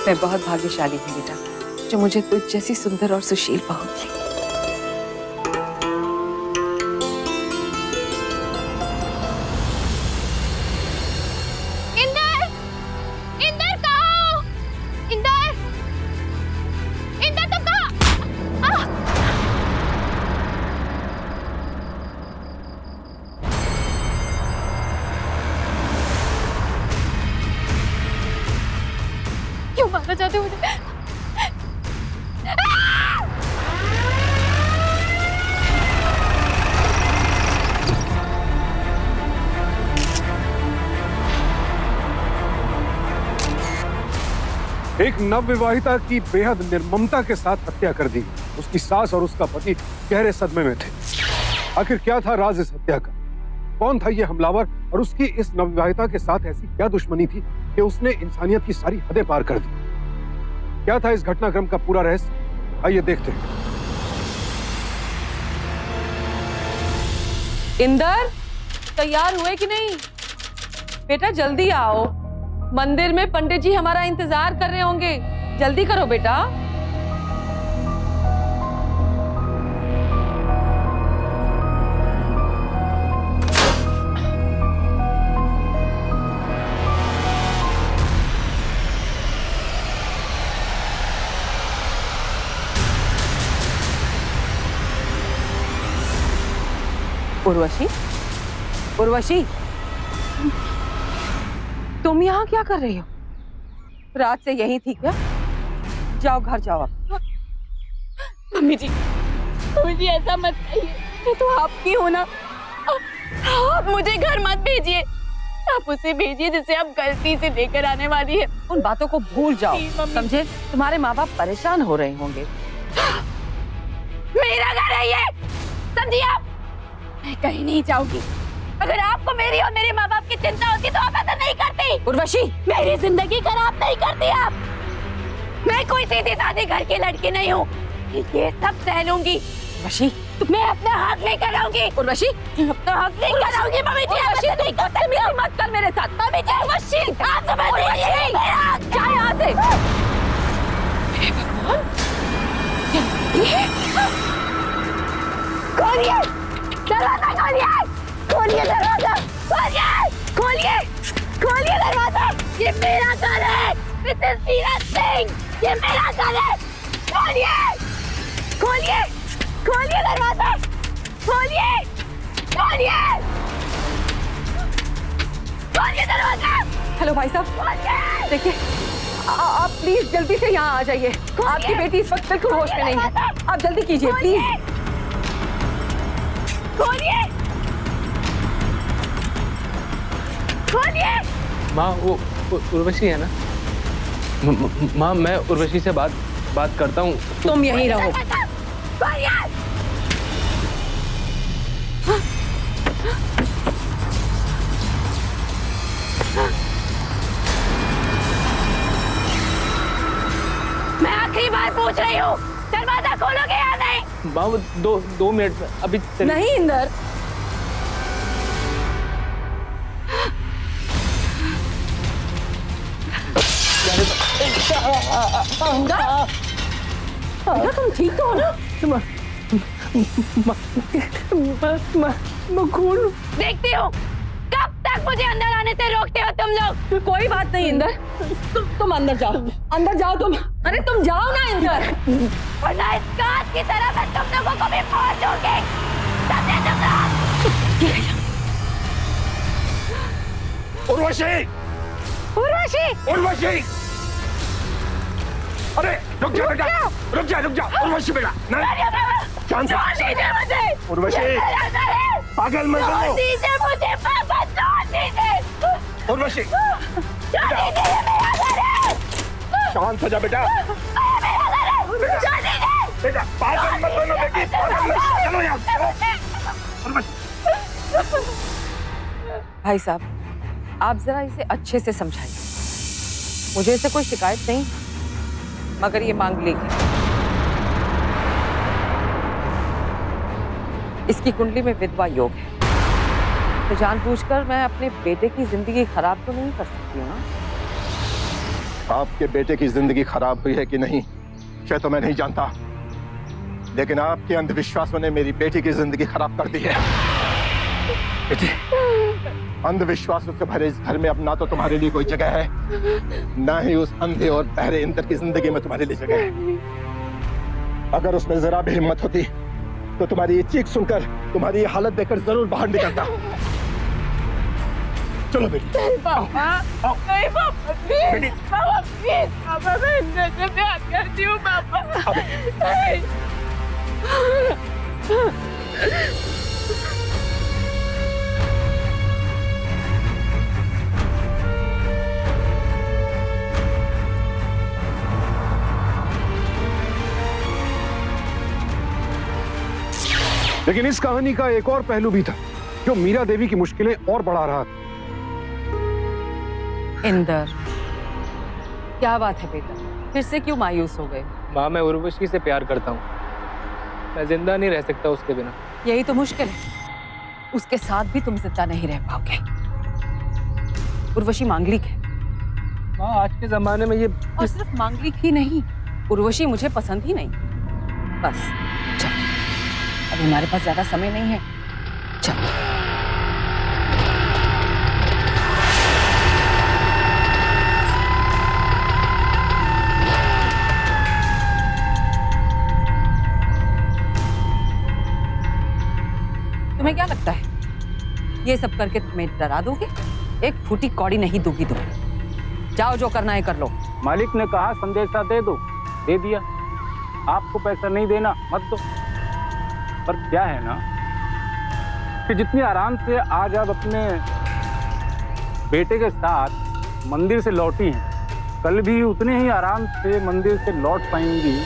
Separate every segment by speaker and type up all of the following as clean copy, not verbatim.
Speaker 1: मैं बहुत भाग्यशाली हूँ बेटा, जो मुझे तुझ जैसी सुंदर और सुशील बहू मिली।
Speaker 2: क्यों मारना चाहते हो मुझे?
Speaker 3: एक नवविवाहिता की बेहद निर्ममता के साथ हत्या कर दी। उसकी सास और उसका पति गहरे सदमे में थे। आखिर क्या था राज इस हत्या का? कौन था ये हमलावर और उसकी इस नवविवाहिता के साथ ऐसी क्या दुश्मनी थी कि उसने इंसानियत की सारी हदें पार कर दी? क्या था इस घटनाक्रम का पूरा रहस्य? आइए देखते हैं।
Speaker 1: इंदर, तैयार हुए कि नहीं? बेटा जल्दी आओ, मंदिर में पंडित जी हमारा इंतजार कर रहे होंगे। जल्दी करो बेटा। उर्वशी, उर्वशी, तुम यहाँ क्या कर रही हो? रात से यहीं थी क्या? जाओ घर जाओ अब।
Speaker 2: मम्मी जी, ऐसा मत कहिए, मैं तो आपकी हूँ ना। आप मुझे घर मत भेजिए, आप उसे भेजिए जिसे आप गलती से लेकर आने वाली है।
Speaker 1: उन बातों को भूल जाओ, समझे? तुम्हारे माँ बाप परेशान हो रहे होंगे।
Speaker 2: मेरा घर है ये, समझिए आप। मैं कहीं नहीं जाऊंगी। अगर आपको मेरी और मेरे माँ बाप की चिंता होती तो आप ऐसा नहीं करती।
Speaker 1: उर्वशी,
Speaker 2: मेरी जिंदगी खराब नहीं करती आप। मैं कोई सीधी सादी घर की लड़की नहीं हूँ, ये सब सह लूंगी।
Speaker 1: उर्वशी,
Speaker 2: मैं अपना हक नहीं कराऊंगी।
Speaker 1: उर्वशी,
Speaker 2: अपना हक नहीं कराऊंगी। मम्मी जी,
Speaker 1: उर्वशी,
Speaker 2: नहीं करते,
Speaker 1: मत कर मेरे साथ।
Speaker 2: मम्मी जी,
Speaker 1: उर्वशी,
Speaker 2: आप समझ लीजिए, मेरा हक
Speaker 1: जा यहाँ से।
Speaker 2: हे भगवान, खोलिए दरवाजा, खोलिए दरवाजा, खोलिए दरवाजा। ये मेरा घर है, मिसेस सीरत सिंह, ये मेरा घर है। खोलिए दरवाजा, खोलिए दरवाजा।
Speaker 1: हेलो भाई साहब, देखिए आप प्लीज जल्दी से यहाँ आ जाइए। आपकी बेटी इस वक्त बिल्कुल होश में नहीं है। आप जल्दी कीजिए प्लीज।
Speaker 2: खोलिए।
Speaker 4: माँ, वो उर्वशी है ना? माँ, मैं उर्वशी से बात करता हूँ।
Speaker 1: तुम यहीं रहो।
Speaker 2: मैं आखिरी बार पूछ रही हूँ, दरवाजा खोलोगे या नहीं?
Speaker 4: माँ, वो दो मिनट में अभी
Speaker 1: नहीं इंदर, तुम ठीक तो हो ना?
Speaker 2: देखती हूँ कब तक मुझे अंदर आने से रोकते हो तुम लोग।
Speaker 1: कोई बात नहीं इंदर, तुम अंदर जाओ तुम। अरे तुम जाओ ना इंदर।
Speaker 2: वरना इस कांच की तरह मैं तुम लोगों को भी फोड़ दूंगी। समझे तुम लोग?
Speaker 3: उर्वशी! अरे रुक जा बेटा, रुक जा उर्वशी बेटा, शांत हो। उर्वशी, पागल मत बनो।
Speaker 2: मुझे पापा छोड़ दीजिए।
Speaker 3: उर्वशी,
Speaker 2: छोड़ दीजिए, मेरा घर है।
Speaker 3: शांत हो जा बेटा। बेटा पागल मत बनो बेटी, पागल मत। चलो यहाँ से। उर्वशी।
Speaker 1: भाई साहब, आप जरा इसे अच्छे से समझाइए। मुझे इसे कोई शिकायत नहीं, मगर ये मांग लेगी। इसकी कुंडली में विधवा योग है, तो जानबूझकर मैं अपने बेटे की जिंदगी खराब तो नहीं कर सकती हूँ ना?
Speaker 5: आपके बेटे की जिंदगी खराब हुई है कि नहीं ये तो मैं नहीं जानता, लेकिन आपके अंधविश्वासों ने मेरी बेटी की जिंदगी खराब कर दी है। बेटी, अंधविश्वासों से भरे इस घर में अब ना तो तुम्हारे लिए कोई जगह है, ना ही उस अंधे और बहरे इंद्र की जिंदगी में तुम्हारे लिए जगह है। अगर उसमें जरा भी हिम्मत होती तो तुम्हारी ये चीख सुनकर, तुम्हारी ये हालत देखकर जरूर बाहर निकलता। चलो बेटी।
Speaker 2: नहीं पापा, नहीं पापा, प्लीज पापा, प्लीज पापा, मैं इंद्र से प्यार करती हूँ पापा। नहीं।
Speaker 3: लेकिन इस कहानी का एक और पहलू भी था जो मीरा देवी की मुश्किलें और बढ़ा रहा था।
Speaker 1: इंदर, क्या बात है बेटा, फिर से क्यों मायूस हो गए?
Speaker 4: माँ, मैं उर्वशी से प्यार करता हूँ, मैं जिंदा नहीं रह सकता उसके बिना।
Speaker 1: यही तो मुश्किल है, उसके साथ भी तुम जिंदा नहीं रह पाओगे। उर्वशी मांगलिक है।
Speaker 4: माँ, आज के जमाने में ये
Speaker 1: और सिर्फ मांगलिक ही नहीं, उर्वशी मुझे पसंद ही नहीं। बस चल, अभी हमारे पास ज्यादा समय नहीं है, चल। तुम्हें क्या लगता है ये सब करके तुम्हें डरा दोगे? एक फूटी कौड़ी नहीं दोगी तुम। जाओ, जो करना है कर लो।
Speaker 6: मालिक ने कहा संदेशा दे दो, दे दिया। आपको पैसा नहीं देना मत दो। पर क्या है ना कि जितनी आराम से आज आप अपने बेटे के साथ मंदिर से लौटी हैं, कल भी उतने ही आराम से मंदिर से लौट पाएंगी,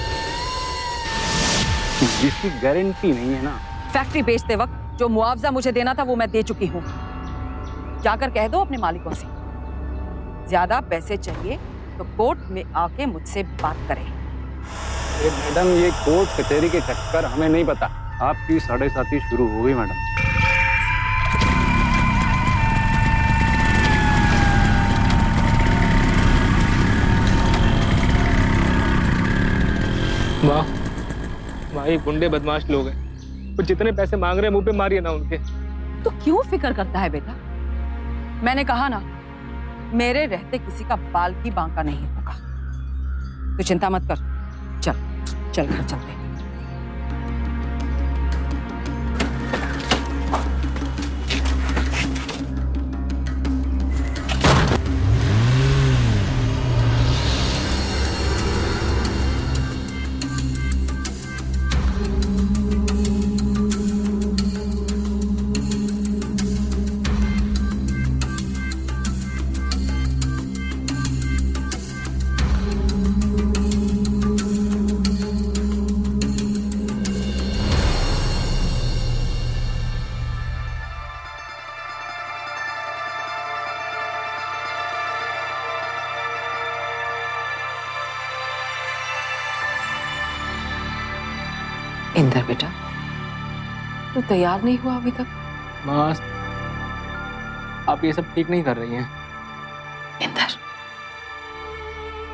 Speaker 6: जिसकी गारंटी नहीं है ना।
Speaker 1: फैक्ट्री बेचते वक्त जो मुआवजा मुझे देना था वो मैं दे चुकी हूँ। जाकर कह दो अपने मालिकों से, ज्यादा पैसे चाहिए तो कोर्ट में आके मुझसे बात करें।
Speaker 6: मैडम, ये कोर्ट कचहरी के चक्कर हमें नहीं पता। आपकी 7:30 शुरू हो गई मैडम।
Speaker 4: माँ, ये गुंडे बदमाश लोग हैं, वो जितने पैसे मांग रहे हैं मुंह पे मारिए ना उनके।
Speaker 1: तो क्यों फिक्र करता है बेटा? मैंने कहा ना, मेरे रहते किसी का बाल भी बांका नहीं होगा। तो चिंता मत कर, चल चल घर चलते हैं। इंदर बेटा, तू तैयार नहीं हुआ अभी तक?
Speaker 4: माँ, आप ये सब ठीक नहीं कर रही हैं।
Speaker 1: इंदर,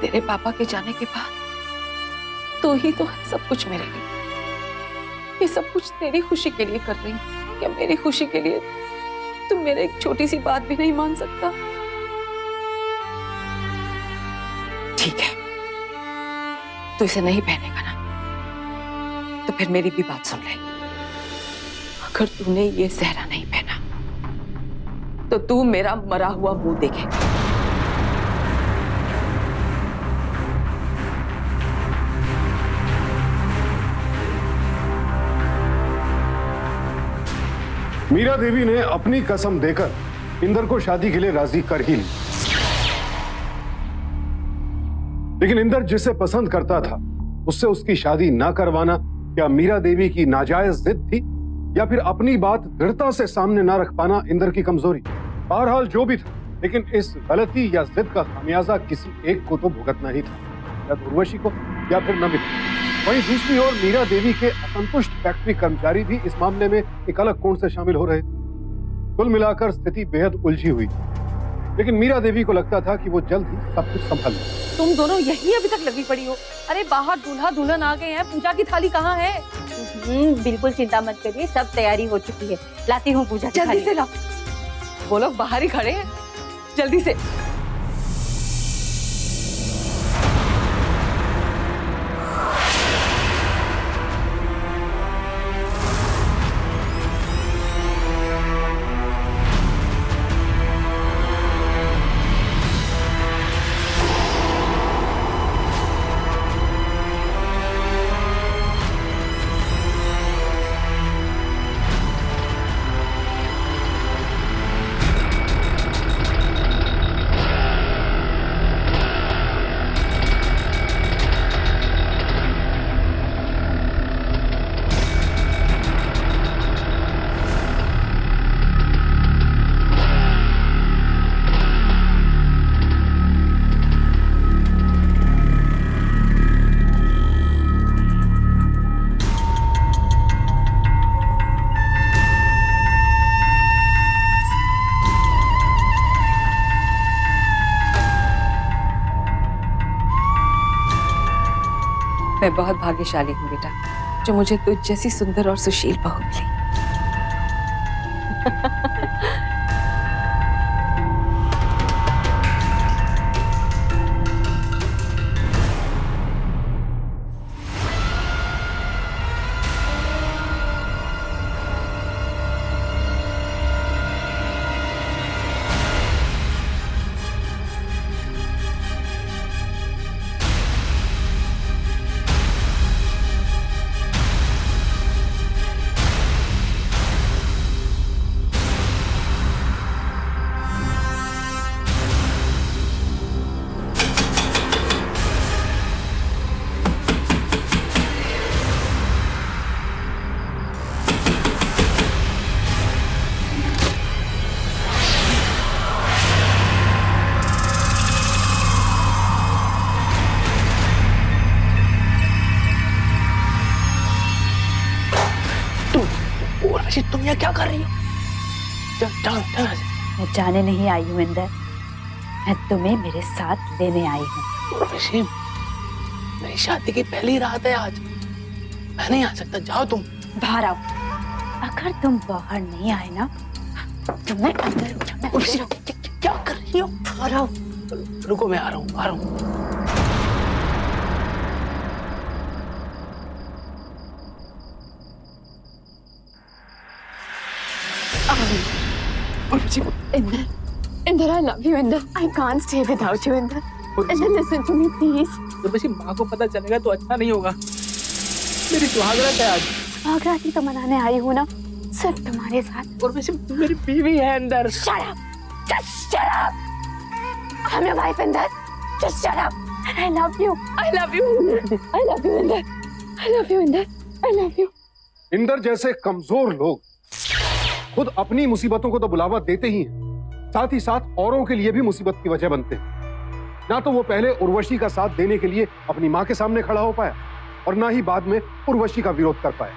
Speaker 1: तेरे पापा के जाने के बाद तो ही तो है सब कुछ मेरे लिए। ये सब कुछ तेरी खुशी के लिए कर रही हूँ। क्या मेरी खुशी के लिए तुम मेरे एक छोटी सी बात भी नहीं मान सकता? ठीक है, तू इसे नहीं पहनेगा ना, तो फिर मेरी भी बात सुन ले। अगर तूने ये सेहरा नहीं पहना तो तू मेरा मरा हुआ मुंह देखेगा।
Speaker 3: मीरा देवी ने अपनी कसम देकर इंदर को शादी के लिए राजी कर ही ली। लेकिन इंदर जिसे पसंद करता था उससे उसकी शादी ना करवाना क्या मीरा देवी की नाजायज जिद थी, या फिर अपनी बात दृढ़ता से सामने ना रख पाना इंदर की कमजोरी? बहरहाल जो भी था, लेकिन इस गलती या जिद का खामियाजा किसी एक को तो भुगतना ही था, या तो उर्वशी को या फिर नमित। वहीं दूसरी ओर मीरा देवी के असंतुष्ट फैक्ट्री कर्मचारी भी इस मामले में एक अलग कोण से शामिल हो रहे थे। कुल मिलाकर स्थिति बेहद उलझी हुई थी। लेकिन मीरा देवी को लगता था कि वो जल्द ही सब कुछ संभाल लेगी।
Speaker 1: तुम दोनों यही अभी तक लगी पड़ी हो। अरे बाहर दूल्हा दुल्हन आ गए हैं, पूजा की थाली कहाँ है?
Speaker 2: बिल्कुल चिंता मत करिए, सब तैयारी हो चुकी है। लाती हूँ पूजा की
Speaker 1: जल्दी
Speaker 2: थाली।
Speaker 1: से लाओ। वो लोग बाहर ही खड़े हैं, जल्दी से। मैं बहुत भाग्यशाली हूँ बेटा, जो मुझे तुझ जैसी सुंदर और सुशील बहू मिली।
Speaker 4: तुम यहाँ क्या कर रही हो?
Speaker 2: मैं जाने नहीं आई हूँ इंदर, मैं तुम्हें मेरे साथ लेने आई हूँ।
Speaker 4: उर्वशी, मेरी शादी की पहली रात है आज, मैं नहीं आ सकता, जाओ तुम। बाहर आओ।
Speaker 2: अगर तुम बाहर नहीं आए ना तो मैं अंदर
Speaker 4: उर्वशी, क्या कर रही हो? बाहर आओ। रुको, मैं आ रहा हूँ, आ रहा हूँ।
Speaker 2: Inder, I love you, Inder. I can't stay without you, Inder. Inder, listen to me, please.
Speaker 4: Urvashi, माँ को पता चलेगा तो अच्छा नहीं होगा। मेरी सुहागरात है आज।
Speaker 2: सुहागरात ही तो मनाने आई हूँ ना, सिर्फ तुम्हारे साथ।
Speaker 4: उर्वशी, मेरी बीवी है अंदर।
Speaker 2: Shut up! Just shut up! I'm your wife, Inder. Just shut up. And I love you. I love you, Inder. I love you, Inder. I love you, Inder. I love you.
Speaker 3: Inder जैसे कमजोर लोग खुद अपनी मुसीबतों को तो बुलावा देते ही हैं, साथ ही साथ औरों के लिए भी मुसीबत की वजह बनते हैं। ना तो वो पहले उर्वशी का साथ देने के लिए अपनी मां के सामने खड़ा हो पाया और ना ही बाद में उर्वशी का विरोध कर पाया।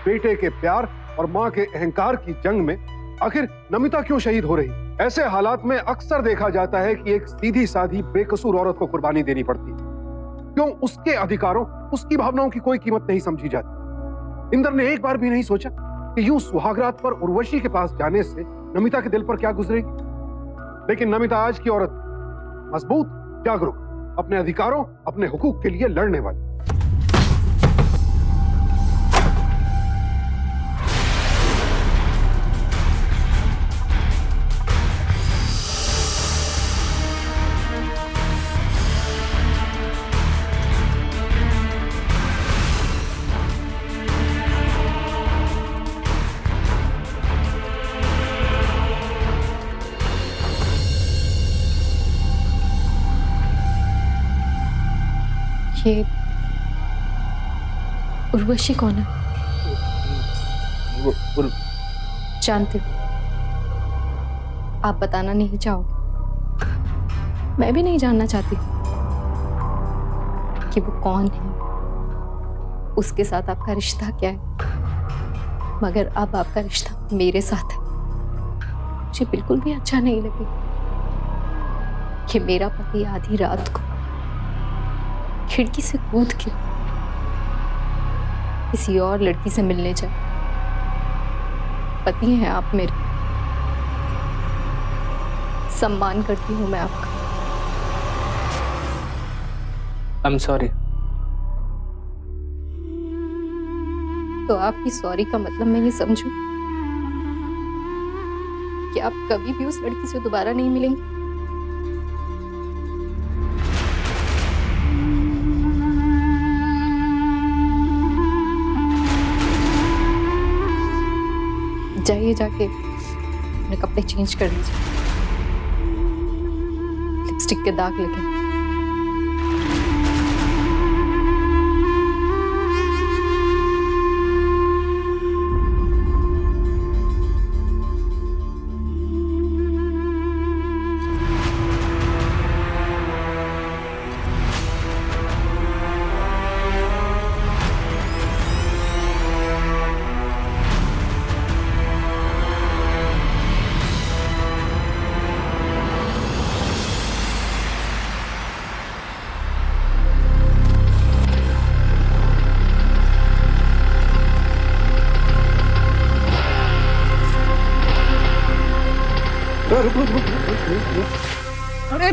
Speaker 3: बेटे के प्यार और मां के अहंकार की जंग में आखिर नमिता क्यों शहीद हो रही? ऐसे हालात में अक्सर देखा जाता है कि एक सीधी साधी बेकसूर औरत को कुर्बानी देनी पड़ती है। क्यों उसके अधिकारों, उसकी भावनाओं की कोई कीमत नहीं समझी जाती? इंदर ने एक बार भी नहीं सोचा कि यूं सुहागरात पर उर्वशी के पास जाने से नमिता के दिल पर क्या गुजरेगी। लेकिन नमिता आज की औरत, मजबूत, जागरूक, अपने अधिकारों, अपने हुकूक के लिए लड़ने वाली।
Speaker 7: ये उर्वशी कौन है? जानती हूँ, आप बताना नहीं चाहोगे, मैं भी नहीं जानना चाहती कि वो कौन है, उसके साथ आपका रिश्ता क्या है। मगर अब आपका रिश्ता मेरे साथ है, मुझे बिल्कुल भी अच्छा नहीं लगे। कि मेरा पति आधी रात को खिड़की से कूद के किसी और लड़की से मिलने जाए। पति हैं आप मेरे, सम्मान करती हूं मैं आपका।
Speaker 4: I'm sorry.
Speaker 7: तो आपकी सॉरी का मतलब मैं ये समझूं कि आप कभी भी उस लड़की से दोबारा नहीं मिलेंगे? जाइए, जाके अपने कपड़े चेंज कर लीजिए, लिपस्टिक के दाग लगे।
Speaker 6: अरे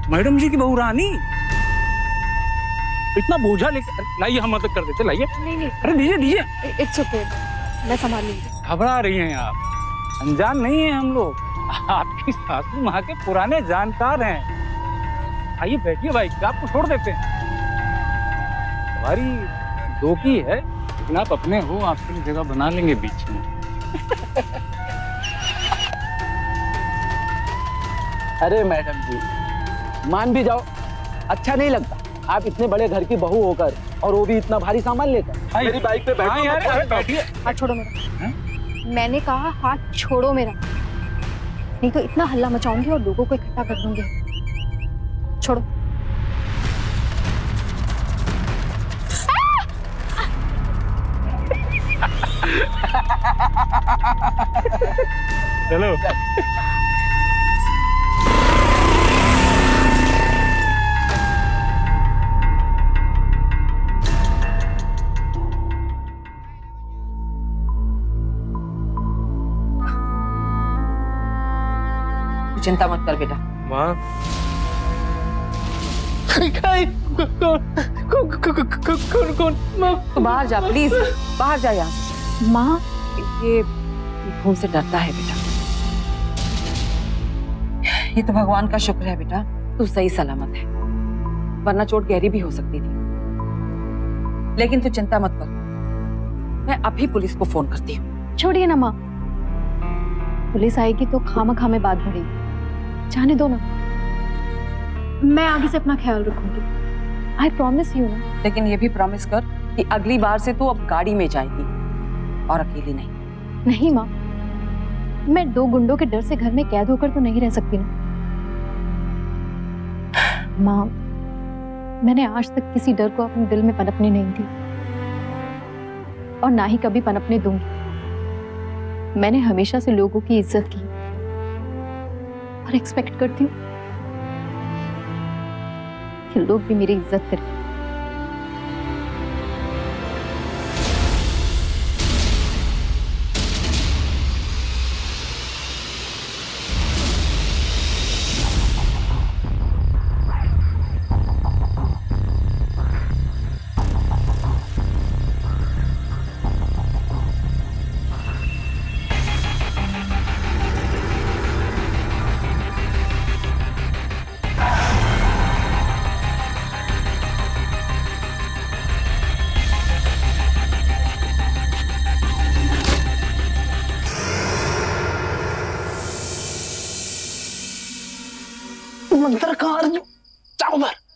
Speaker 6: मैडम जी की बहू रानी, इतना बोझा लेकर लाइए, हम मदद कर देते, लाइए।
Speaker 7: नहीं,
Speaker 6: अरे दीजिए दीजिए।
Speaker 7: इट्स ओके, मैं संभाल लूंगी।
Speaker 6: घबरा रही हैं आप, अनजान नहीं है हम लोग, आपकी सासू माँ के पुराने जानकार हैं। आइए बैठिए भाई, आपको छोड़ देते हैं। हमारी दो की है, लेकिन आप अपने हो, आपके लिए जगह बना लेंगे बीच में।
Speaker 8: अरे मैडम जी, मान भी जाओ, अच्छा नहीं लगता आप इतने बड़े घर की बहू होकर और वो भी इतना भारी सामान लेकर। मेरी बाइक पे बैठो।
Speaker 6: यार, अरे बैठिए।
Speaker 7: हाथ छोड़ो मेरा। मैंने कहा हाथ छोड़ो मेरा, नहीं तो इतना हल्ला मचाऊंगी और लोगों को इकट्ठा कर दूंगी। छोड़ो।
Speaker 6: चलो।
Speaker 1: चिंता मत कर बेटा।
Speaker 4: माँ, कौन?
Speaker 1: तू बाहर जा प्लीज, बाहर जा यहाँ से।
Speaker 7: माँ,
Speaker 1: ये खून से डरता है बेटा। ये तो भगवान का शुक्र है बेटा, तू सही सलामत है, वरना चोट गहरी भी हो सकती थी। लेकिन तू चिंता मत कर, मैं अभी पुलिस को फोन करती हूँ।
Speaker 7: छोड़िए ना माँ, पुलिस आएगी तो खामखा में बात बढ़ेगी, जाने दो ना। मैं आगे से अपना ख्याल रखूंगी, आई प्रॉमिस यू ना।
Speaker 1: लेकिन ये भी प्रॉमिस कर कि अगली बार से तू अब गाड़ी में जाएगी और अकेली नहीं।
Speaker 7: नहीं माँ, मैं दो गुंडों के डर से घर में कैद होकर तो नहीं रह सकती ना। माँ, मैंने आज तक किसी डर को अपने दिल में पनपने नहीं दी और ना ही कभी पनपने दूंगी। मैंने हमेशा से लोगों की इज्जत की और एक्सपेक्ट करती हूँ कि लोग भी मेरी इज्जत करें।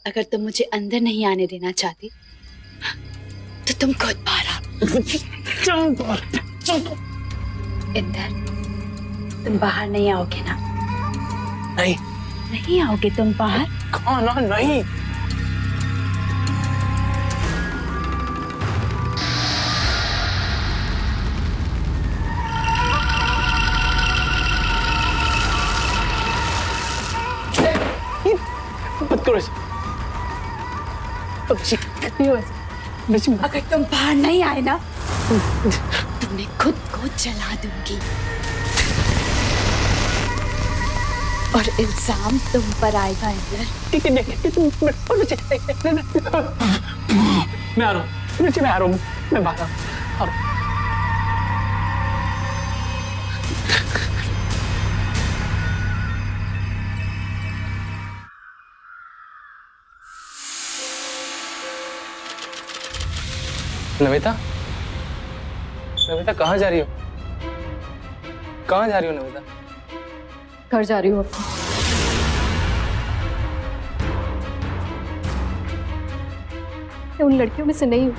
Speaker 2: अगर तुम मुझे अंदर नहीं आने देना चाहते तो तुम खुद बाहर आओ। इंदर, तुम बाहर नहीं आओगे ना? नहीं आओगे तुम बाहर?
Speaker 8: खाना नहीं।
Speaker 2: अगर तुम बाहर नहीं आए ना तो मैं खुद को जला दूंगी और इल्जाम तुम पर आएगा इंदर।
Speaker 4: मैं आ रहा हूँ, मैं बाहर आ रहा हूँ। नमिता, नमिता कहाँ जा रही हो? कहाँ जा रही हो नमिता?
Speaker 7: घर जा रही हूँ अपनी। मैं उन लड़कियों में से नहीं हूँ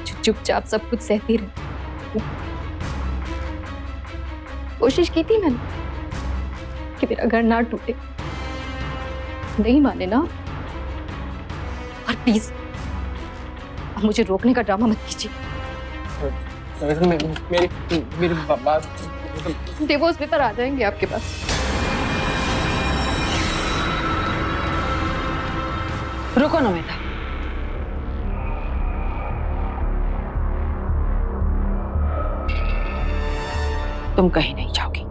Speaker 7: जो चुपचाप सब कुछ सहती रही। कोशिश की थी मैंने कि मेरा घर ना टूटे, नहीं माने ना। और प्लीज अब मुझे रोकने का ड्रामा मत कीजिए।
Speaker 4: मेरी बात
Speaker 7: डिवोर्स पेपर आ जाएंगे आपके पास।
Speaker 1: रुको नमिता, तुम कहीं नहीं जाओगी।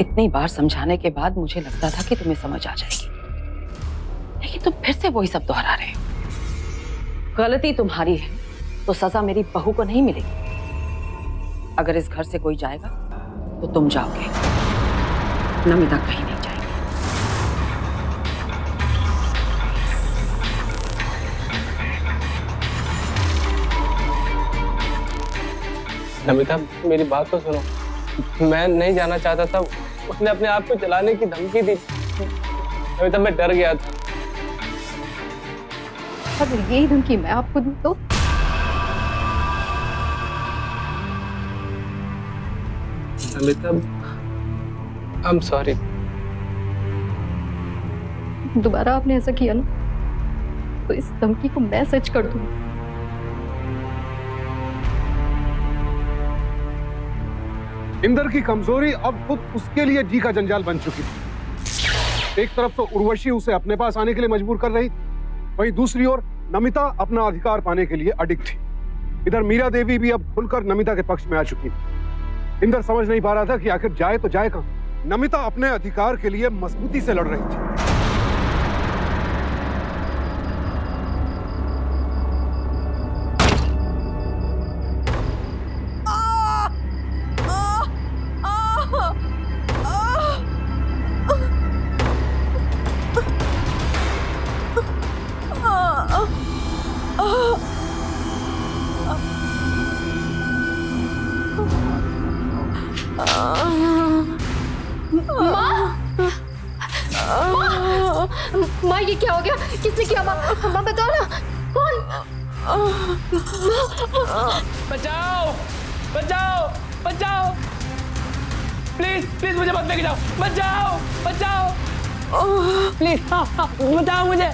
Speaker 1: इतनी बार समझाने के बाद मुझे लगता था कि तुम्हें समझ आ जाएगी, लेकिन तुम फिर से वही सब दोहरा रहे हो। गलती तुम्हारी है तो सजा मेरी बहू को नहीं मिलेगी। अगर इस घर से कोई जाएगा तो तुम जाओगे, नमिता कहीं नहीं जाएगी।
Speaker 4: नमिता मेरी बात तो सुनो, मैं नहीं जाना चाहता था। उसने अपने आप को जलाने की धमकी दी। नमिता मैं डर गया था।
Speaker 7: अगर यही धमकी मैं आपको दूं तो?
Speaker 4: Namita I am sorry.
Speaker 7: दोबारा आपने ऐसा किया ना तो इस धमकी को मैं सच कर दूं।
Speaker 3: इंदर की कमजोरी अब खुद उसके लिए जी का जंजाल बन चुकी थी। एक तरफ तो उर्वशी उसे अपने पास आने के लिए मजबूर कर रही, वहीं दूसरी ओर नमिता अपना अधिकार पाने के लिए अडिग थी। इधर मीरा देवी भी अब खुलकर नमिता के पक्ष में आ चुकी थी। इंदर समझ नहीं पा रहा था कि आखिर जाए तो जाए कहां। नमिता अपने अधिकार के लिए मजबूती से लड़ रही थी।
Speaker 7: माँ ये क्या हो गया? किसने किया? माँ बताओ ना, कौन?
Speaker 4: बचाओ बचाओ बचाओ, प्लीज प्लीज मुझे मत लेके जाओ। बचाओ बचाओ प्लीज, बचाओ मुझे।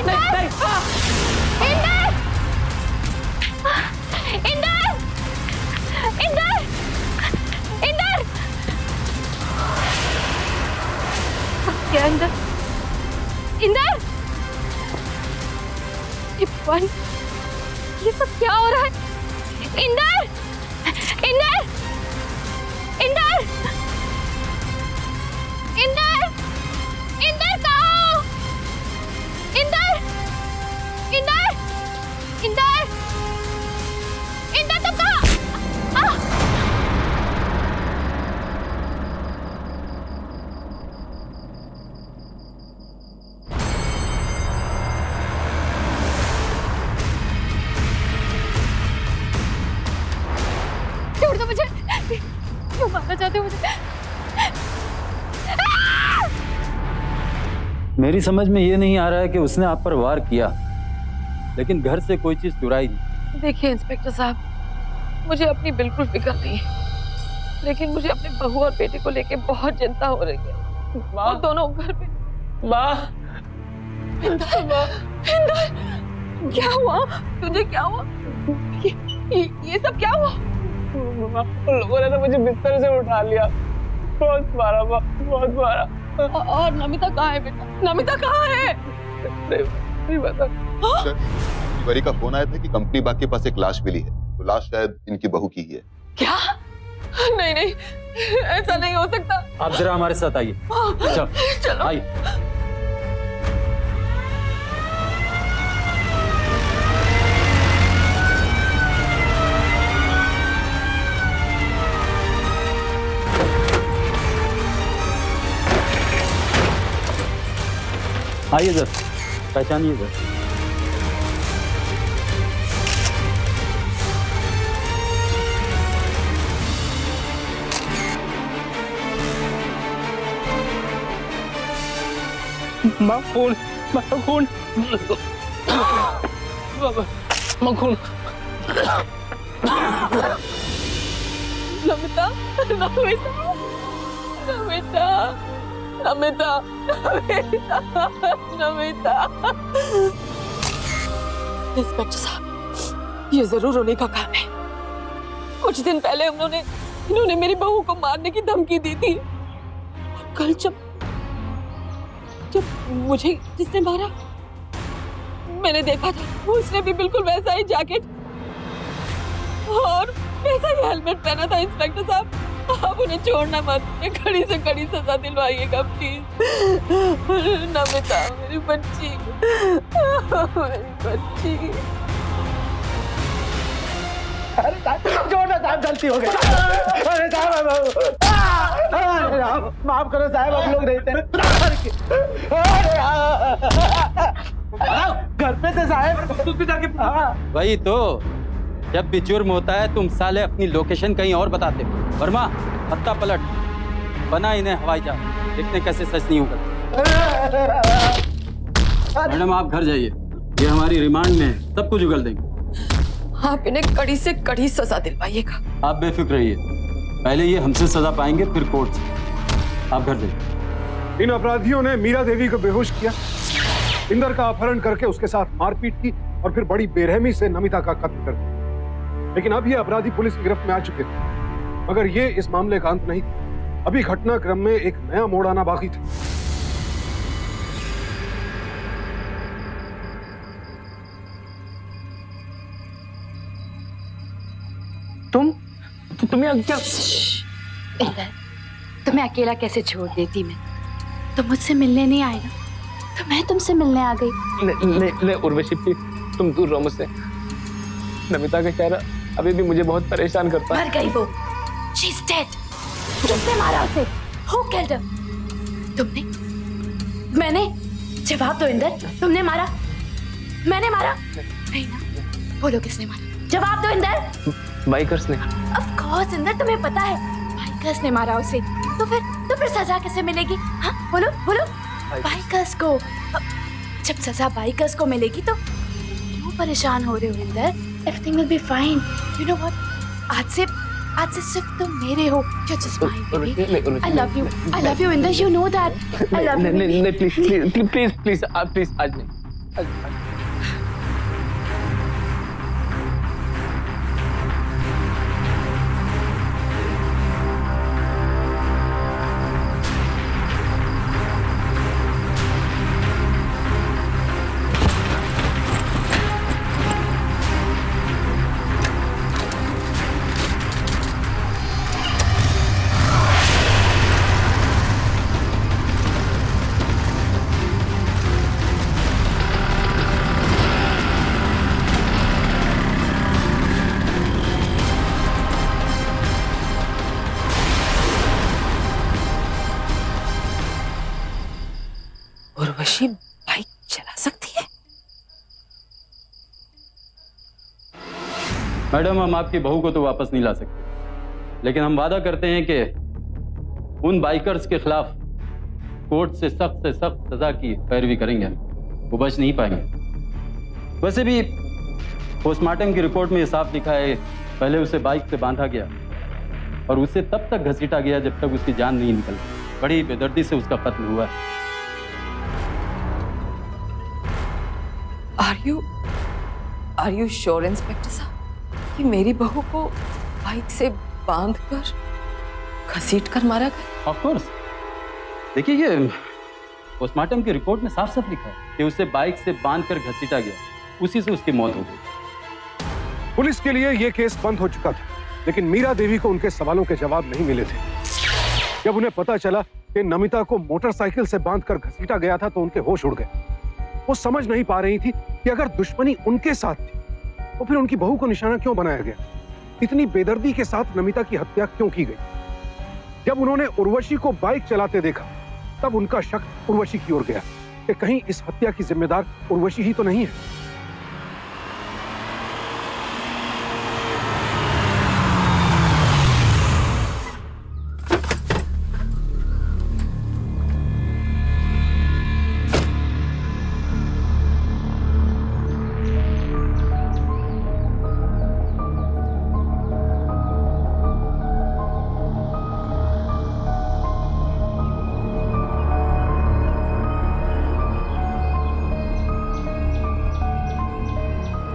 Speaker 4: नहीं नहीं।
Speaker 2: इंदर! इंदर! इंदर!
Speaker 7: क्या इंदर?
Speaker 2: इंदर! ये सब क्या हो रहा है? इंदर! इंदर! इंदर! इंदर! इंदर कहाँ हो? इंदर! इंदर! इंदर! इंदर तुम कहाँ? छोड़ दो मुझे! क्यों मारना चाहते हो मुझे?
Speaker 9: मेरी समझ में ये नहीं आ रहा है कि उसने आप पर वार किया, लेकिन घर से कोई चीज चुराई नहीं।
Speaker 1: देखिए इंस्पेक्टर साहब, मुझे अपनी बिल्कुल फिक्र नहीं है, लेकिन मुझे अपने बहू और बेटे को लेके बहुत चिंता हो रही है। और दोनों घर पे।
Speaker 4: माँ,
Speaker 1: इंदर, क्या हुआ? तुझे क्या हुआ? ये सब क्या हुआ?
Speaker 4: उन लोगों ने तो मुझे बिस्तर से उठा लिया। बहुत मारा माँ, बहुत मारा।
Speaker 1: और नमिता कहाँ है बेटा? नमिता कहाँ है?
Speaker 4: नहीं पता।
Speaker 10: तिवारी का फोन आया था कि कंपनी बाग के पास एक लाश मिली है, तो लाश शायद इनकी बहू की ही है।
Speaker 1: क्या? नहीं नहीं, ऐसा नहीं हो सकता।
Speaker 9: आप जरा हमारे साथ आइए।
Speaker 1: चलो
Speaker 9: आइए। आइए सर, पहचानिए सर।
Speaker 4: मखून मखून मखून।
Speaker 1: नमिता, नमिता, नमिता, नमिता, नमिता, नमिता। इंस्पेक्टर साहब, ये जरूर उन्हीं का काम है। कुछ दिन पहले इन्होंने मेरी बहू को मारने की धमकी दी थी। और कल जब मुझे जिसने मारा, मैंने देखा था उसने भी बिल्कुल वैसा ही जैकेट और वैसा ही हेलमेट पहना था। इंस्पेक्टर साहब, आप उन्हें छोड़ना मत, कड़ी से कड़ी सजा दिलवाइएगा प्लीज। नमिता मेरी बच्ची, मेरी बच्ची।
Speaker 8: अरे छोड़ो साहब, गलती हो गई। अरे साहब, माफ करो साहब, हम लोग नहीं थे। घर पे थे साहब।
Speaker 9: वही तो, जब भी जुर्म होता है तुम साले अपनी लोकेशन कहीं और बताते हो। वर्मा, पत्ता पलट, बना इन्हें हवाई जहाज, देखने कैसे सच नहीं होगा। मैडम आप घर जाइए, ये हमारी रिमांड में है, सब कुछ उगल देंगे।
Speaker 1: आप इन्हें कड़ी से कड़ी सजा दिलवाइएगा।
Speaker 9: आप बेफिक्र रहिए, पहले ये हमसे सजा पाएंगे फिर कोर्ट से। आप घर जाइए।
Speaker 3: इन अपराधियों ने मीरा देवी को बेहोश किया, इंदर का अपहरण करके उसके साथ मारपीट की और फिर बड़ी बेरहमी से नमिता का कत्ल कर दिया। लेकिन अब ये अपराधी पुलिस की गिरफ्त में आ चुके थे, मगर ये इस मामले का अंत नहीं था। अभी घटनाक्रम में एक नया मोड़ आना बाकी था।
Speaker 2: तुम्हें क्या? इंदर, तुम्हें अकेला कैसे छोड़ देती मैं? तुम मुझसे मिलने नहीं आए ना, तो मैं तुमसे मिलने आ गई।
Speaker 4: नहीं उर्वशी प्लीज, तुम दूर रहो मुझसे। नमिता का चेहरा अभी भी मुझे बहुत परेशान करता है।
Speaker 2: मर गई वो, She's dead। किसने मारा उसे? Who killed her? तुमने? मैंने? जवाब दो इंदर, तुमने मारा? मैंने मारा? नहीं ना, बोलो किसने मारा? जवाब दो इंदर।
Speaker 4: बाइकर्स ने।
Speaker 2: Of course इंदर, तुम्हें पता है बाइकर्स ने मारा उसे। तो फिर सजा कैसे मिलेगी? हाँ बोलो बोलो। बाइकर्स को। जब सजा बाइकर्स को मिलेगी तो क्यों परेशान हो रहे हो Inder? Everything will be fine. You know what? आज से सिर्फ तुम मेरे हो। You're just mine, baby. I love you Inder, you know that. I love you.
Speaker 4: नहीं प्लीज आज नहीं।
Speaker 1: उर्वशी बाइक चला सकती है?
Speaker 9: मैडम, हम आपकी बहू को तो वापस नहीं ला सकते, लेकिन हम वादा करते हैं कि उन बाइकर्स के खिलाफ कोर्ट से सख्त सजा की पैरवी करेंगे। वो बच नहीं पाएंगे। वैसे भी पोस्टमार्टम की रिपोर्ट में ये साफ लिखा है, पहले उसे बाइक से बांधा गया और उसे तब तक घसीटा गया जब तक उसकी जान नहीं निकल। बड़ी बेदर्दी से उसका कत्ल हुआ है।
Speaker 1: Are you sure, इंस्पेक्टर साहब, कि मेरी बहू को बाइक से बांधकर घसीटकर मारा गया?
Speaker 9: ऑफ कोर्स, देखिए, ये पोस्टमार्टम की रिपोर्ट में साफ साफ लिखा है कि उसे बाइक से बांधकर घसीटा गया, उसी से उसकी मौत हो गई।
Speaker 3: पुलिस के लिए यह केस बंद हो चुका था, लेकिन मीरा देवी को उनके सवालों के जवाब नहीं मिले थे। जब उन्हें पता चला कि नमिता को मोटरसाइकिल से बांधकर घसीटा गया था तो उनके होश उड़ गए। वो समझ नहीं पा रही थी कि अगर दुश्मनी उनके साथ थी तो फिर उनकी बहू को निशाना क्यों बनाया गया, इतनी बेदर्दी के साथ नमिता की हत्या क्यों की गई। जब उन्होंने उर्वशी को बाइक चलाते देखा तब उनका शक उर्वशी की ओर गया कि कहीं इस हत्या की जिम्मेदार उर्वशी ही तो नहीं है।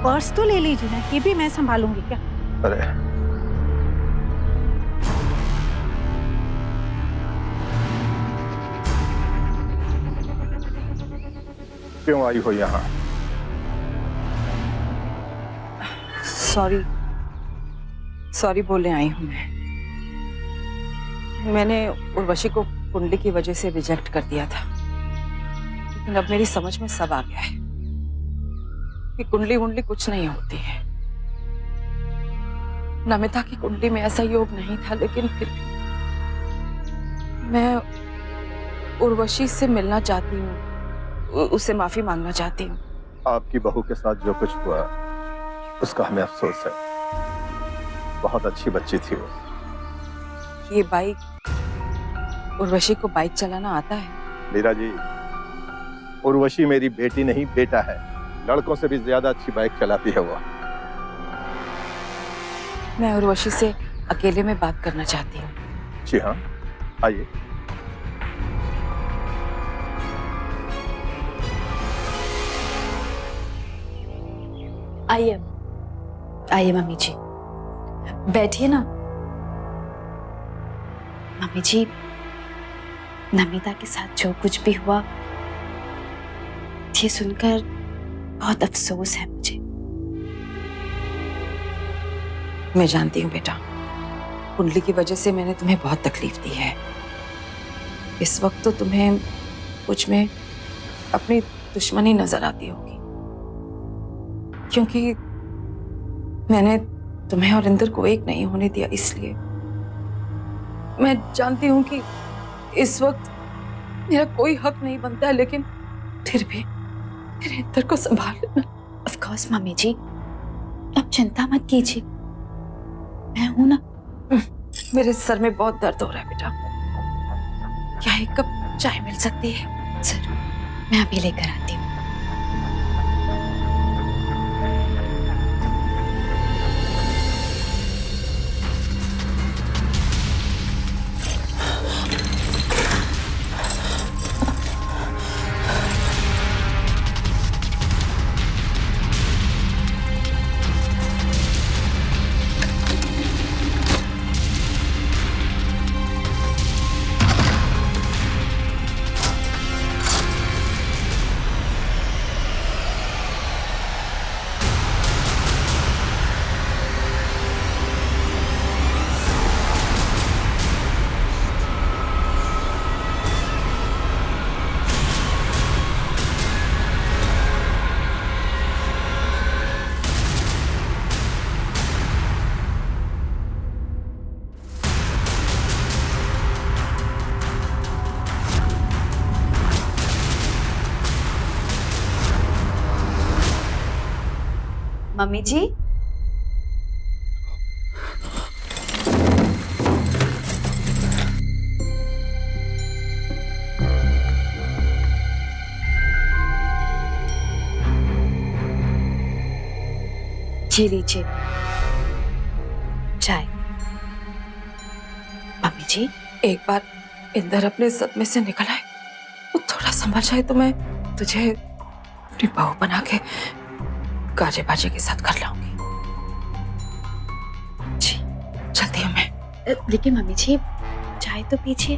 Speaker 11: पर्स तो ले लीजिए ना, ये भी मैं संभालूंगी क्या?
Speaker 5: अरे क्यों आई हो यहाँ?
Speaker 1: सॉरी बोलने आई हूं मैंने उर्वशी को कुंडली की वजह से रिजेक्ट कर दिया था, लेकिन अब मेरी समझ में सब आ गया है कि कुंडली वुंडली कुछ नहीं होती है। नमिता की कुंडली में ऐसा योग नहीं था, लेकिन फिर भी मैं उर्वशी से मिलना चाहती हूँ, उससे माफी मांगना चाहती हूँ।
Speaker 5: आपकी बहू के साथ जो कुछ हुआ उसका हमें अफसोस है। बहुत अच्छी बच्ची थी वो।
Speaker 1: ये बाइक, उर्वशी को बाइक चलाना आता है?
Speaker 5: मीरा जी, उर्वशी मेरी बेटी नहीं बेटा है। लड़कों से भी ज्यादा अच्छी बाइक चलाती है वो।
Speaker 1: मैं उर्वशी से अकेले में बात करना चाहती हूँ।
Speaker 5: जी हाँ, आइए।
Speaker 2: आइए मम्मी जी, बैठिए ना। मम्मी जी, नमिता के साथ जो कुछ भी हुआ ये सुनकर बहुत अफसोस है मुझे।
Speaker 1: मैं जानती हूँ बेटा, कुंडली की वजह से मैंने तुम्हें बहुत तकलीफ दी है। इस वक्त तो तुम्हें मुझ में अपनी दुश्मनी नजर आती होगी, क्योंकि मैंने तुम्हें और इंदर को एक नहीं होने दिया। इसलिए मैं जानती हूँ कि इस वक्त मेरा कोई हक नहीं बनता है, लेकिन फिर भी मेरे इंदर को संभाल लेना।
Speaker 2: ऑफ कोर्स मम्मी जी, अब चिंता मत कीजिए, मैं हूं ना।
Speaker 1: मेरे सर में बहुत दर्द हो रहा है बेटा, क्या एक कप चाय मिल सकती है?
Speaker 2: जरूर, मैं अभी लेकर आती हूँ। मम्मी जी, जी लीजिए चाय। मम्मी जी,
Speaker 1: एक बार इंदर अपने सदमे से निकल आए, वो थोड़ा समझ आए तो मैं तुझे अपनी बहू बना के गाजे बाजे के साथ कर लाऊंगी। जी, चलती हूँ मैं।
Speaker 2: लेकिन मम्मी जी, चाय तो पीजिए।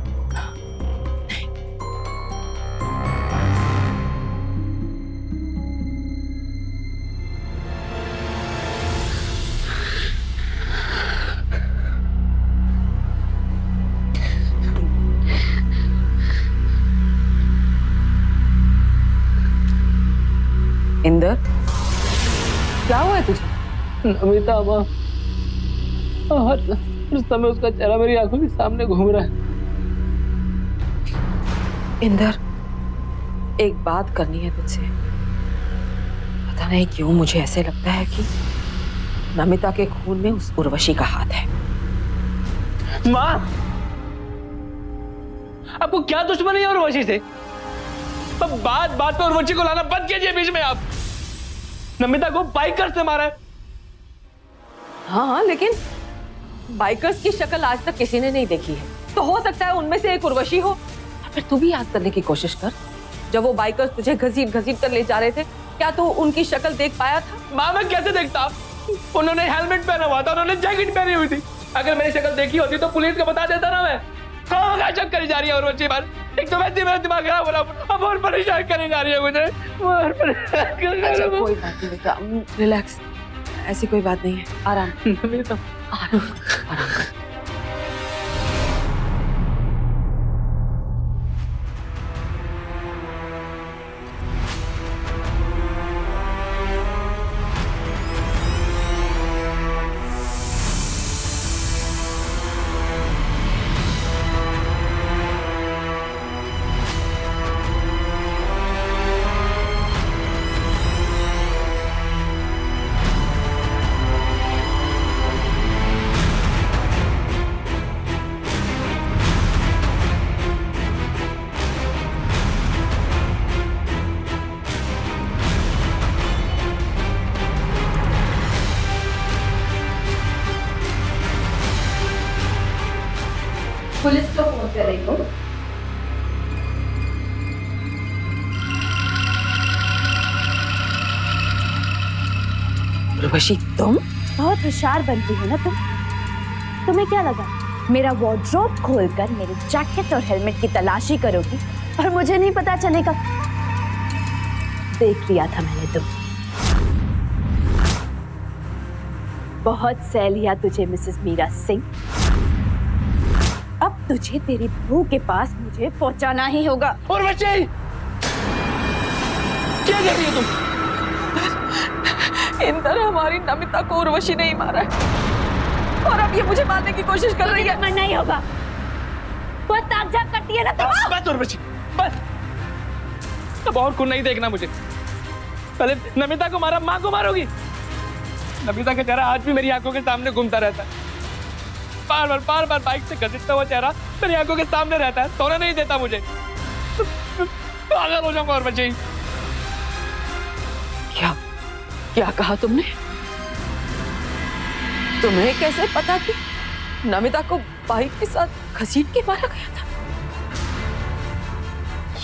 Speaker 4: नमिता माँ, हर समय उसका चेहरा मेरी आंखों के सामने घूम रहा है।
Speaker 1: इंदर, एक बात करनी है तुझसे। पता नहीं क्यों मुझे ऐसे लगता है कि नमिता के खून में उस उर्वशी का हाथ है।
Speaker 4: माँ, आपको क्या दुश्मनी है उर्वशी से? अब बात बात पर उर्वशी को लाना बंद कीजिए बीच में। आप नमिता को बाइकर्स ने मारा है।
Speaker 1: हाँ, लेकिन बाइकर्स की शक्ल आज तक किसी ने नहीं देखी है, तो हो सकता है उनमें से एक उर्वशी हो। फिर तू भी याद करने की कोशिश कर, जब वो बाइकर्स तुझे घसीट घसीट कर ले जा रहे थे, क्या तू उनकी शक्ल देख पाया था?
Speaker 4: माँ, मैं कैसे देखता? उन्होंने हेलमेट पहना हुआ था, उन्होंने जैकेट पहनी हुई थी। अगर मेरी शक्ल देखी होती तो पुलिस को बता देता ना मैं। कहाँ शक करी जा रही है उर्वशी पर? एक तो वैसे मेरा दिमाग खराब हो रहा, अब और परेशान करी जा रही है मुझे।
Speaker 1: अच्छा, कोई बात नहीं बेटा, रिलैक्स, ऐसी कोई बात नहीं है, आराम
Speaker 4: नमिता,
Speaker 1: आराम कर।
Speaker 7: पुलिस को फोन कर रही हूँ।
Speaker 1: उर्वशी, तुम
Speaker 2: बहुत होशियार बनती हो ना तुम। तुम्हें क्या लगा मेरा वार्डरोब खोलकर मेरे जैकेट और हेलमेट की तलाशी करोगी और मुझे नहीं पता चलेगा? देख लिया था मैंने तुम। बहुत सह लिया तुझे मिसेस मीरा सिंह। अब तुझे तेरी बहू के पास मुझे पहुंचाना ही होगा।
Speaker 4: उर्वशी, क्या कर रही हो तुम?
Speaker 1: इंदर, हमारी नमिता को उर्वशी नहीं मारा है और अब ये मुझे मारने की कोशिश कर रही है।
Speaker 2: मरना ही होगा। बहुत ताकझाक करती है ना तुम।
Speaker 4: बस उर्वशी, बस। अब और कुछ नहीं देखना मुझे। पहले नमिता को मारा, माँ को मारोगी। नमिता का चेहरा आज भी मेरी आंखों के सामने घूमता रहता है। बार बार बाइक से घसीटता हुआ चेहरा मेरी आंखों के सामने रहता है, सोना नहीं देता मुझे। पागल हो जाऊंगा उर्वशी।
Speaker 1: क्या कहा तुमने? तुम्हें कैसे पता कि नमिता को बाइक के साथ घसीट के मारा गया था?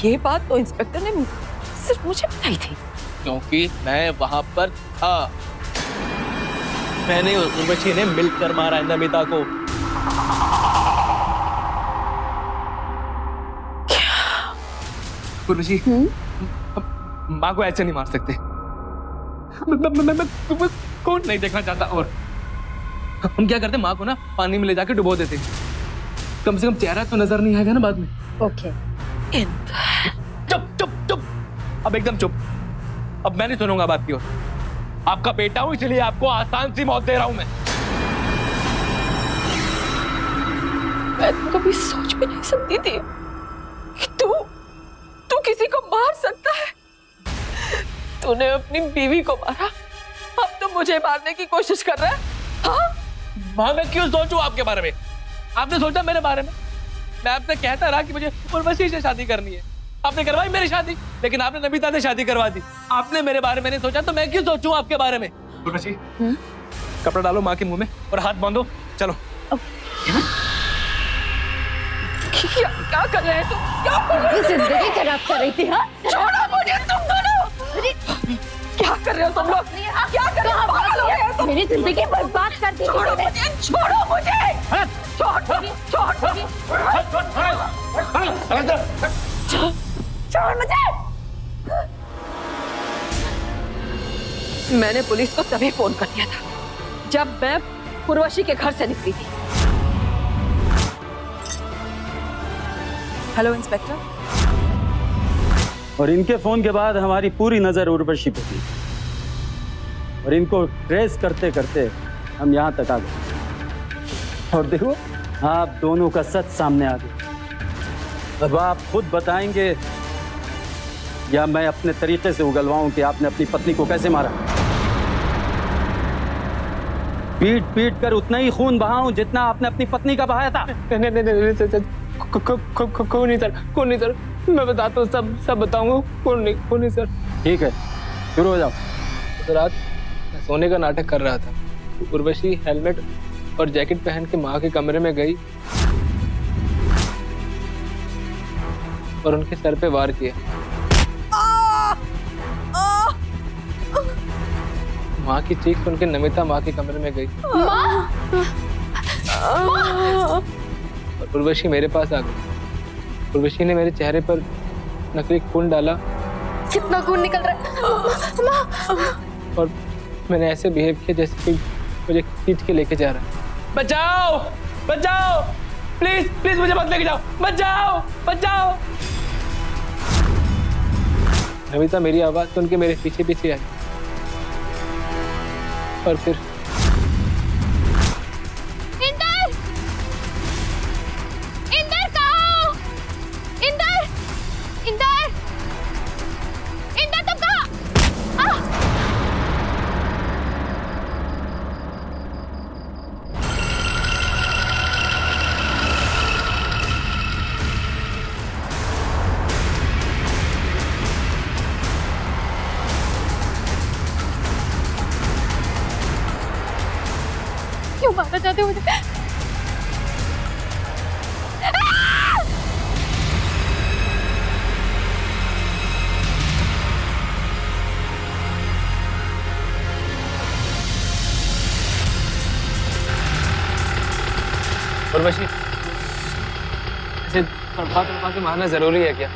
Speaker 1: ये बात तो इंस्पेक्टर ने सिर्फ मुझे बताई थी।
Speaker 4: क्योंकि मैं वहां पर था। मैंने उर्वशी ने मिलकर मारा है नमिता को। उर्वशी, माँ को ऐसे नहीं मार सकते। मैं तुम्हें कौन नहीं देखना चाहता। और हम क्या करते, माँ को ना पानी में ले जाके डुबो देते, कम से कम चेहरा तो नजर नहीं आएगा ना बाद में।
Speaker 2: ओके।
Speaker 4: चुप चुप चुप, अब एकदम चुप। अब मैं नहीं सुनूंगा बात की और। आपका बेटा हूं, इसलिए आपको आसान सी मौत दे रहा हूं मैं
Speaker 1: तो कभी सोच भी नहीं सकती थी कि तू किसी को मार सकता है। तूने अपनी बीवी को मारा, अब तो मुझे मारने की कोशिश कर रहा है। हाँ?
Speaker 4: माँ, मैं क्यों सोचूं आपके बारे में? आपने सोचा मेरे बारे में? मैं आपसे कहता रहा कि मुझे उर्वशी से शादी करनी है। आपने करवाई मेरी शादी, लेकिन आपने नमिता से शादी करवा दी। आपने मेरे बारे में नहीं सोचा, तो मैं क्यों सोचूं आपके बारे में? उर्वशी, कपड़ा डालो माँ के मुंह में और हाथ बांधो, चलो।
Speaker 1: क्या कर रहे हैं तुम? क्या कर रहे हो?
Speaker 2: जिंदगी खराब कर रही थी। हाँ,
Speaker 1: छोड़ो मुझे तुम दोनों। क्या कर रहे हो तुम लोग? क्या कर रहे हो? पागल हो गए हो तुम?
Speaker 2: मेरी जिंदगी बर्बाद कर दी।
Speaker 1: छोड़ो मुझे, छोड़ो मुझे, छोड़ मुझे। मैंने पुलिस को तभी फोन कर दिया था जब मैं उर्वशी के घर से निकली थी। Hello inspector.
Speaker 9: और इनके फोन के बाद हमारी पूरी नजर उर्वशी पे थी। और इनको ट्रेस करते करते हम यहाँ तक आ गए। और देखो आप दोनों का सच सामने आ गया। अब आप खुद बताएंगे या मैं अपने तरीके से उगलवाऊं कि आपने अपनी पत्नी को कैसे मारा। पीट पीट कर उतना ही खून बहाऊं जितना आपने अपनी पत्नी का बहाया था।
Speaker 4: नहीं सर, कौन नहीं सर, मैं बताता हूँ, सब बताऊंगा। कौन नहीं सर।
Speaker 9: ठीक है, शुरू हो जाओ।
Speaker 4: रात मैं सोने का नाटक कर रहा था, उर्वशी हेलमेट और जैकेट पहन के माँ के कमरे में गई और उनके सर पे वार किया। माँ की चीख सुन के नमिता माँ के कमरे में गई और उर्वशी मेरे पास आ गई। उर्वशी ने मेरे चेहरे पर नकली खून डाला।
Speaker 2: कितना खून निकल रहा है।
Speaker 4: और मैंने ऐसे बिहेव किया जैसे कोई मुझे खींच के लेके जा रहा है। बचाओ बचाओ, प्लीज प्लीज मुझे मत लेके जाओ, बचाओ बचाओ। नमिता मेरी आवाज सुन के मेरे पीछे पीछे आई और फिर
Speaker 2: इंदर, इंदर कहाँ? इंदर, इंदर, इंदर तुम कहाँ? क्यों मारना चाहते हो मुझे?
Speaker 4: उर्वशी, ऐसे तड़पा के मारना जरूरी है क्या?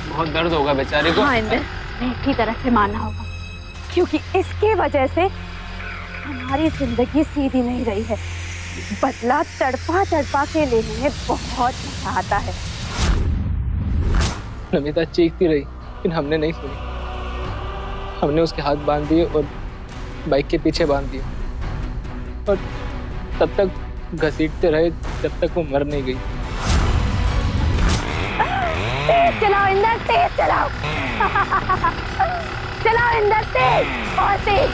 Speaker 4: बहुत दर्द होगा बेचारे को।
Speaker 2: हाँ इंदर, इसी तरह से मारना होगा, क्योंकि इसकी वजह से हमारी जिंदगी सीधी नहीं रही है। बदला तड़पा तड़पा के लेने में बहुत मजा आता है।
Speaker 4: नमिता चीखती रही लेकिन हमने नहीं सुनी। हमने उसके हाथ बांध दिए और बाइक के पीछे बांध दिए और तब तक घसीटते रहे जब तक वो मर नहीं गई।
Speaker 2: तेज चलाओ इंदर, तेज चलाओ। चलाओ इंदर, तेज और तेज।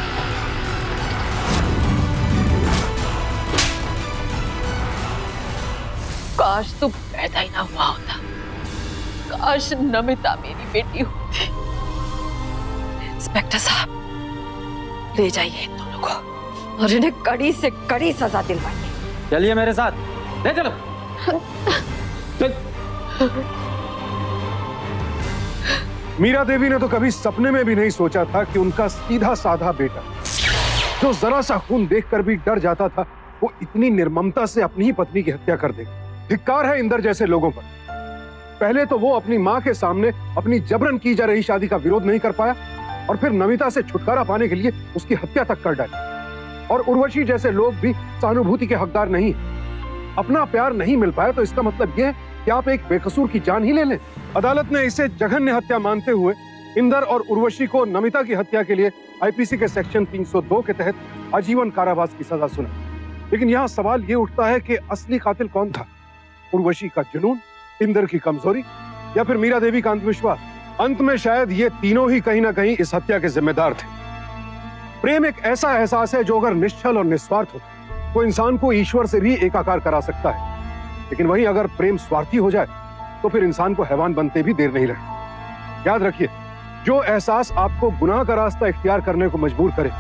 Speaker 1: काश तू पैदा ही ना हुआ होता, काश नमिता मेरी बेटी होती। इंस्पेक्टर साहब, ले जाइए इन दोनों को और इन्हें कड़ी से कड़ी सजा दिलवाइए।
Speaker 9: चलिए मेरे साथ, ले चलो।
Speaker 3: मीरा देवी ने तो कभी सपने में भी नहीं सोचा था कि उनका सीधा साधा बेटा, जो जरा सा खून देखकर भी डर जाता था, वो इतनी निर्ममता से अपनी ही पत्नी की हत्या कर देगा। धिक्कार है इंदर जैसे लोगों पर। पहले तो वो अपनी मां के सामने अपनी जबरन की जा रही शादी का विरोध नहीं कर पाया और फिर नमिता से छुटकारा पाने के लिए उसकी हत्या तक कर डाली। और उर्वशी जैसे लोग भी सहानुभूति के हकदार नहीं है। अपना प्यार नहीं मिल पाया तो इसका मतलब यह है कि आप एक बेकसूर की जान ही ले लें। अदालत ने इसे जघन्य हत्या मानते हुए इंदर और उर्वशी को नमिता की हत्या के लिए आईपीसी के सेक्शन 302 के तहत आजीवन कारावास की सजा सुनाई। लेकिन यहाँ सवाल ये उठता है कि असली कातिल कौन था? उर्वशी का जुनून, इंदर की कमजोरी या फिर मीरा देवी का अंधविश्वास? अंत में शायद ये तीनों ही कहीं ना कहीं इस हत्या के जिम्मेदार थे। प्रेम एक ऐसा एहसास है जो अगर निश्चल और निस्वार्थ हो तो इंसान को ईश्वर से भी एकाकार करा सकता है, लेकिन वहीं अगर प्रेम स्वार्थी हो जाए तो फिर इंसान को हैवान बनते भी देर नहीं रहे। याद रखिए, जो एहसास आपको गुनाह का रास्ता इख्तियार करने को मजबूर करे,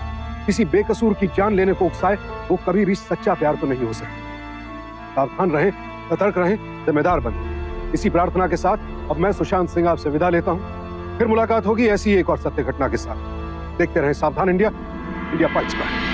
Speaker 3: किसी बेकसूर की जान लेने को उकसाए, वो कभी भी सच्चा प्यार तो नहीं हो सकता। सावधान रहें, सतर्क रहें, जिम्मेदार बनें। इसी प्रार्थना के साथ अब मैं सुशांत सिंह आपसे विदा लेता हूं। फिर मुलाकात होगी ऐसी एक और सत्य घटना के साथ। देखते रहें सावधान इंडिया, इंडिया फाइट्स पर।